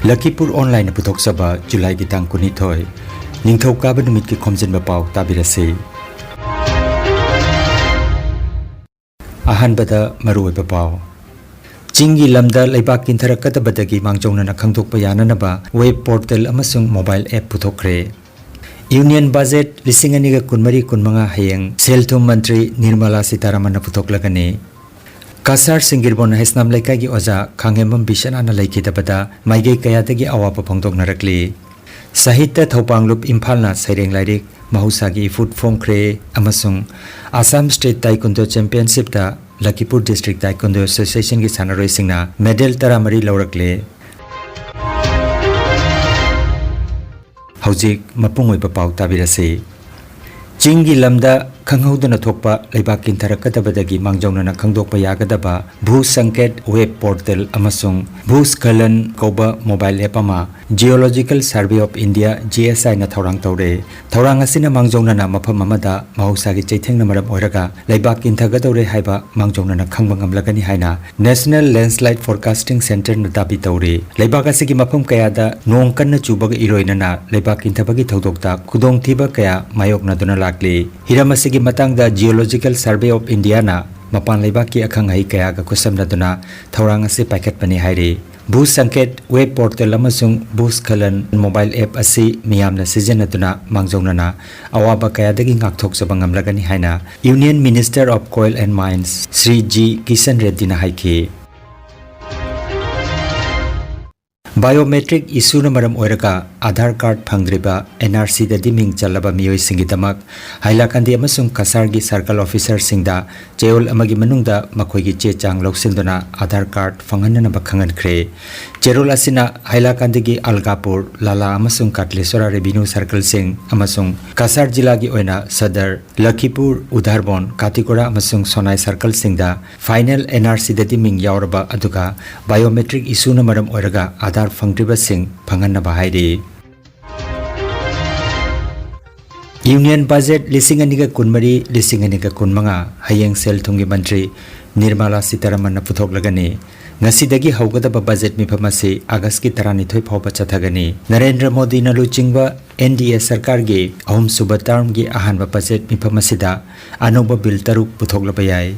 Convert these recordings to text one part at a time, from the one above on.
Lakhipuronline puthokchaba July gi tang 19 ningthaukaaba numit ki Khomjinba Pao tabirase ahanbada maruoiba Pao Chingi lamda leibak kintharakkadabadagi mangjongna khangthokpa yananaba web portal amasung mobile app puthokre Union budget 2023-25 hayeng selthum mantri Nirmala Sitaraman puthoklagani Kasar Singirbon Hesnam Lekagi Oza Khangembam Bishanana Laikidabada Maigay Kayatagi Awapa Pongtok Narakli Sahita Thaupanglub Imphalna Saireng Lairik Mahusagi Food Form Kre Amasung Assam State Taekwondo Championship Ta Lakhipur District Taekwondo Association Ki Sanaroi Singna Medal Taramari Laurakle Haujik Mapungoiba Pau Tabirase Chingi lamda khanghaudana thokpa leibak kintharakkadabadagi mangjongna khangdokpa yagadaba bhu sanket web portal amasung bhuskalan koba mobile app ama Geological Survey of India GSI na thorang tore thorang asina mangjongna mafam amada mahusagi chaithengna maram oiraga leibak kinthagadore haiba mangjongna khangba ngamlagani haina National Landslide Forecasting Center na dabi tore leibak asigi mafam kayada nong kanna chubaga iroinana leibak kinthabagi thodokta khudong thiba kaya mayokna duna lakli hiramasi matangda Geological Survey of India na mapan leibaki akhangai kaya ga kusamladuna thorang ase paikhatpani hairi bhu sanket web portal amasung bhuskalan mobile app asi miyamna sijanaduna mangjongna awaba kaya dagi ngakthokjaba ngamlagani haina Union Minister of Coal and Mines Sri G Kishan Reddy na haiki Biometric issue na maram oiraga Aadhaar card phangdriba NRC da diming chalaba miyoi singidamak hailakandi amasung kasargi circle officer singda cheol amagi manungda makhoigi che chang loksindona Aadhaar card phanghanna bakhangan khre cherol asina hailakandi gi Algapur Lala amasung Katleswara revenue circle sing amasung Kasar jila gi oina Sadar Lakhipur Udharbon Katikora amasung Sonai circle singda final NRC da diming yauraba aduga biometric issue na maram oiraga Aadhaar phangdriba sing phanganna bahairi Union budget 2023-2025 hayeng sel thungi mantri Nirmala Sitaraman puthoklagani ngasidagi haugadaba budget mifamasi August ki 12 phawba chathagani Narendra Modi na luchingba NDA sarkar gi ahum suba term gi ahanba budget mifamasida anoba bill taruk puthoklaba yai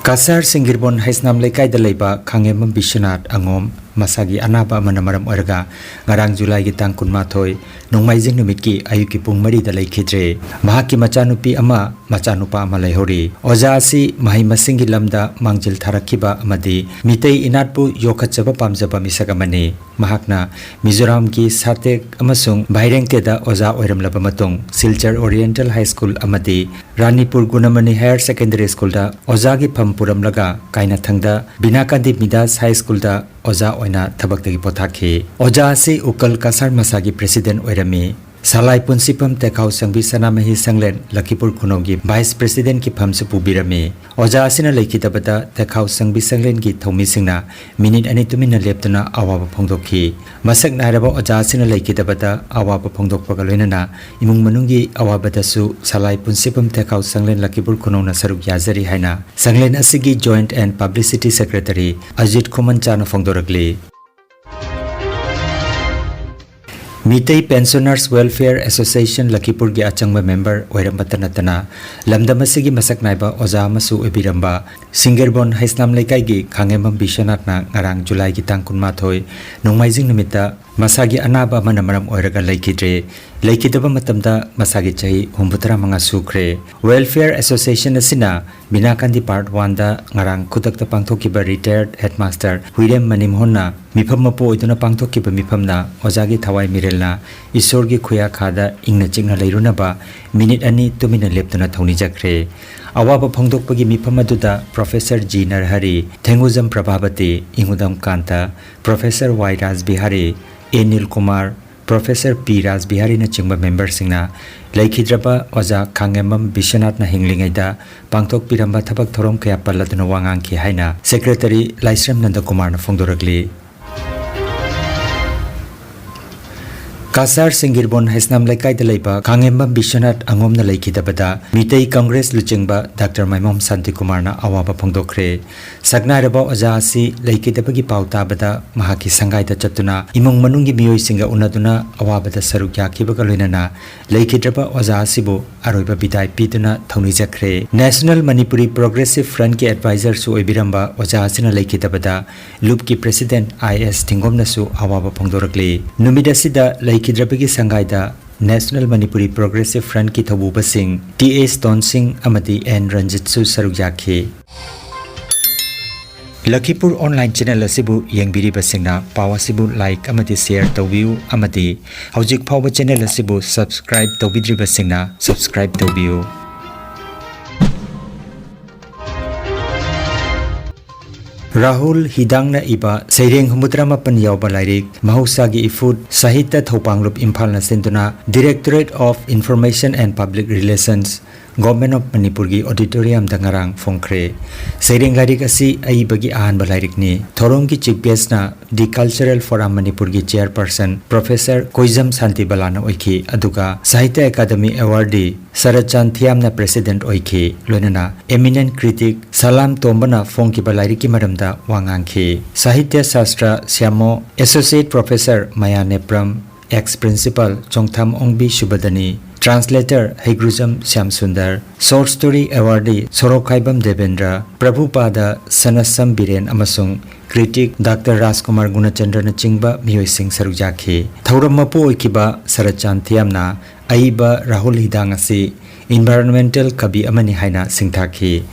Kasar Singirbon Haisnam Lekai da leiba Khangembam Bishanat Angom Masagi Anaba Manamaram Orga Ngarang July gi tang 18 Nongmaijing numit ki ayuki pung 3 da leikhidre mahaki machanupi ama machanupa ama leihori oja asi mahai masingi lamda mangjil tharakhiba amadi mitei inatpu yokhachaba pamjaba misagamani mahakna Mizoram ki Satek amasung Bairengte da oja oiramlaba matung Silchar Oriental High School amadi Ranipur Gunamani Higher Secondary School da oja gi pham puramlaga kaina thangda Binakandi Midas High School da oja oina thabaktagi pothakhi oja asi ukal kasar masagi president oirami Salai Punsipam Tekhau Sangbi Sanamahi Sanglen Lakhipur Khunonggi Vice President ki phamse pubirami oja asina leikidabada Tekhau Sangbi Sanglen ki thomi singna minute ani tumina leptuna awaba phongdokhi masak nairaba oja asina leikidabada awaba phongdokpaga loinana imung manungi awabada su Salai Punsipam Tekhau Sanglen Lakhipur Khunongna saruk yazari haina Sanglen asigi Joint and Publicity Secretary Ajit Khomanchana phongdorakli Mitei Pensioners Welfare Association Lakhipur gi achangba member oirambatanatana lamdamasigi masak naiba oja masu ebiramba Singirbon Haisnam Lekai gi Khangembam Bishanat na ngarang July gi tang 18 nongmaijing numita masagi anaba manamaram oiraga leikidaba matamda masagi chahi 93 sukre Welfare Association asina Binakandi Part 1 da ngarang khutakta pangthokiba retired headmaster Huirem Manimhonna mifam mapo oiduna pangthokiba mifamna ojagi thawai mirelna isorgi khuya khada ingna chingna leirunaba minute ani tumina leptuna thoni jakre awaba phongdokpagi mifam aduda Professor G Narhari Thengujam Prabhavati Ingudam Kanta Professor Y Raj Bihari A Nil Kumar Professor P Raj Bihari na chingba member singna laikhidraba oja Khangembam Bishanat na hinglingaida pangthok piramba thabak thorom kaya palladuna wangang ki haina Secretary Laisram Nanda Kumar na phongdorakli Kasar Singirbon Haisnam Laikai de Leiba, Khangembam Bishanat Angom na Laikidabada, Mitei Congress Luchingba, Dr. Maimom Santi Kumarna Awaba Pongdokre, Sagnaraba Ojasi, Laikidabagi Pautabada, Mahaki Sangai da Chatuna, Imong Manungi Mio Singa Unaduna, Awabada Sarukya Kibakalunana, Laikidraba Ojasibo, Aroiba Bidai Pituna, Tonijakre, National Manipuri Progressive Front ki Advisor Su Ibiramba, Ojasina Laikidabada, Lupki President IS Tingomnasu Awaba Pongdorakli, Numidasida Laikidrabagi Sangaida, National Manipuri Progressive Front ki Thabuba Singh, T.A. Stone Singh Amadi N. Ranjitsu Sarukjaki. Lakhipuronline channel asibu yengbiri basingna pawa sibu like amadi share tawbiu amadi hojik phawba channel asibu subscribe tawbidri basingna subscribe tawbiu. Rahul Hidangna Iba Seireng Humudramapan Yauba Lairik Mahusagi Ifud Sahita Thopanglup Imphal na Sinduna Directorate of Information and Public Relations Government of Manipur gi Auditorium Dangarang Fongkre Seireng Lairik asi Aibagi Ahan Balairik ni Thorong ki Chief Guest na The Cultural Forum Manipur gi Chairperson Professor Koizam Santi Balana Oiki Aduga Sahitya Academy Awardee Sarachan Thiamna President Oiki Loinana Eminent Critic Salam Tombana Fongki Balairiki Maramda Wangangki Sahitya Sastra Syamo Associate Professor Maya Nepram Ex-Principal Chongtham Ongbi Shubadani Translator Hegruzam Syamsundar Short Story Awardee Sorokhaibam Devendra Prabhupada Sanasam Biren Amasung Critic Dr. Rajkumar Gunachandra Nachingba Miyoi Singh Sarukjaki Thauram Mapu Oikiba Sarachan Thiamna Aiba Rahul Hidang asi Environmental Kabi Amani Haina Singthaki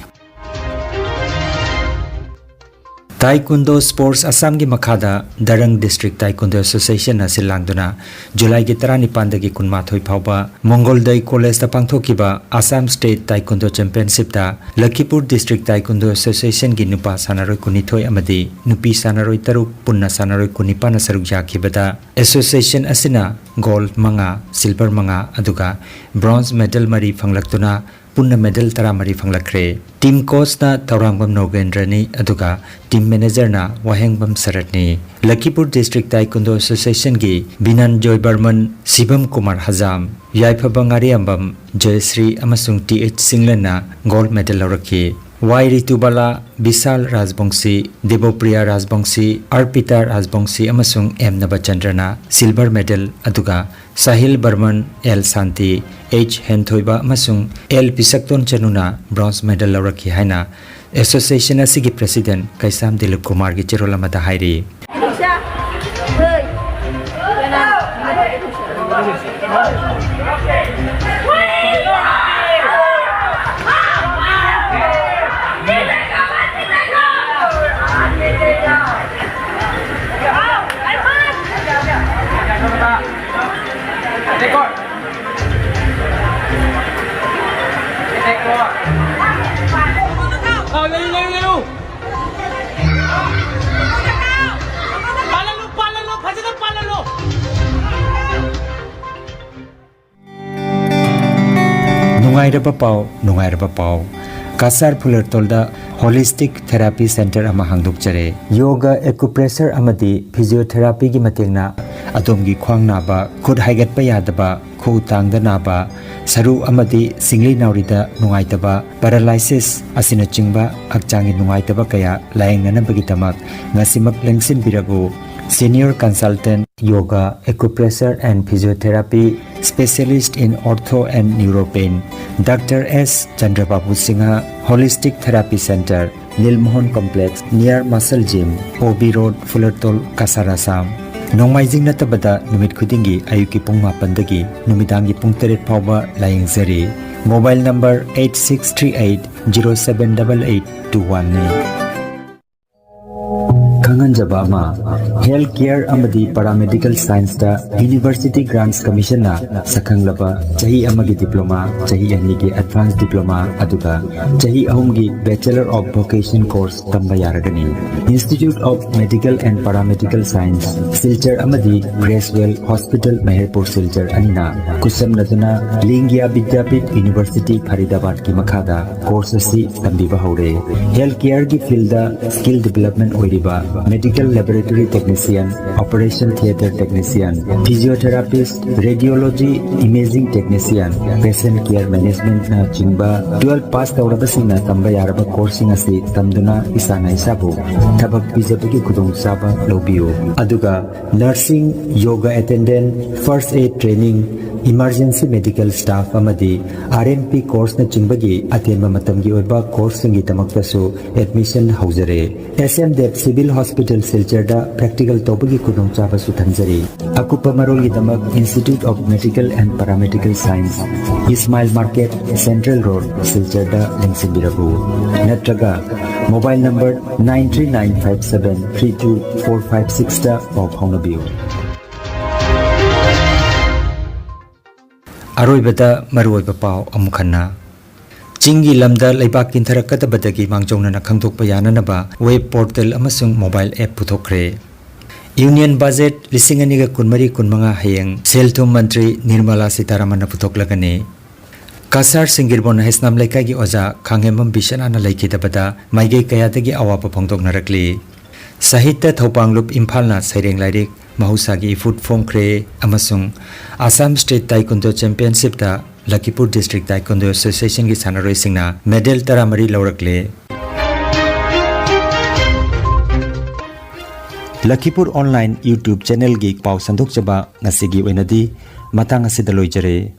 Taekwondo Sports Assam gi Makhada Darang District Taekwondo Association na silangduna July gi 19 dagi kunmathoi phawba Mongoldai College ta pangthokiba Assam State Taekwondo Championship ta Lakhipur District Taekwondo Association gi nupa sanaroi kunithoi amadi nupi sanaroi taruk punna sanaroi kunipa na sarukjakibada Association asina gold manga silver manga aduga bronze medal mari phanglaktuna punna medal taramari phanglakre team coach na Taurangbam Nogendrani aduga team manager na Wahengbam Saratni Lakhipur District Taekwondo Association gi Binan Joy Barman Sibam Kumar Hazam Yaiphabangari Ambam Jayasri amasung TH Singlen na gold medal lawraki Y Ritubala Bisal Rajbongsi Debopriya Rajbongsi Arpita Rajbongsi amasung M Nabachandrana silver medal aduga Sahil Barman L Santi H Henthoiba amasung L Pisakton Chanuna bronze medal lawraki haina Association asigi President Kaisam Dilip Kumar gi cherolamada hairi Nungairaba Pao Kasar Pulertolda Holistic Therapy Center ama hangdokjare Yoga Acupressure amadi Physiotherapy gi matengna adomgi khwang naba khud haigatpa yadaba khu tangda naba saru amadi singli naurida nungaitaba paralysis asina chingba hakchangi nungaitaba kaya laengnana bagitamak ngasimak lengsin biragu Senior Consultant Yoga Acupressure and Physiotherapy Specialist in Ortho and Neuropain Dr. S. Chandrababu Singha Holistic Therapy Center Nilmohon Complex near Muscle Gym OB Road Fullertol Kasar Assam Nongmaijing natabada numit khudingi ayuki pung 8 dagi numidangi pung 3 phawba layengzari Mobile number 8638078821 ni Khanghanjaba ama Healthcare amadi Paramedical Science ta University Grants Commission na sakhanglaba chahi amagi diploma chahi anigi advanced diploma aduga chahi ahumgi Bachelor of Vocation course tamba yaragani Institute of Medical and Paramedical Science Silchar amadi Gracewell Hospital Meherpur Silchar anina kusam naduna Lingya Vidyapit University Faridabad ki makhada course si tambiba hore Healthcare ki field da skill development oiriba Medical Laboratory Technician, Operation Theatre Technician, Physiotherapist, Radiology Imaging Technician, Patient Care Management na chingba 12 pass tawrabasingna tamba yaraba coursing asi tamduna isana isabu thabak pijabagi khudong saba lobiyo aduga nursing yoga attendant first aid training emergency medical staff amadi RNP course na chingba atenba matamgi oiba course singi tamaktasu admission haujare SMDEP Civil Hospital Silcherda practical topagi khudong chaba su thanjari akupa marol gi tamak Institute of Medical and Paramedical Science Ismail Market Central Road Silcherda Lingsibirabu Natraga mobile number 939573245 da of Honabio Aroibada Maruiba Pao Amukana Chingi Lamda Laibak Kintarakata Badagi Mangjona Kangtok Payanaba web portal amasung mobile app putokre Union budget Lisinganiga Kunmari Kunmanga Hayang Selthum Mantri Nirmala Sitaramana Putoklagane Kasar Singirbon Hesnam Lekagi Oza Kangembam Bishanana Laikitabada Maige Kayatagi Awapa Pongtok Narakli Sahita Thopanglup Impalna Saireng Lairik Mahusagi Food Form Kre Amasung Assam State Taekwondo Championship da Lakhipur District Taekwondo Association ki Sanaroi Singna medal taramari laurakle Lakhipur Online YouTube channel gi pau sandok chaba ngasigi oinadi matang asida loijare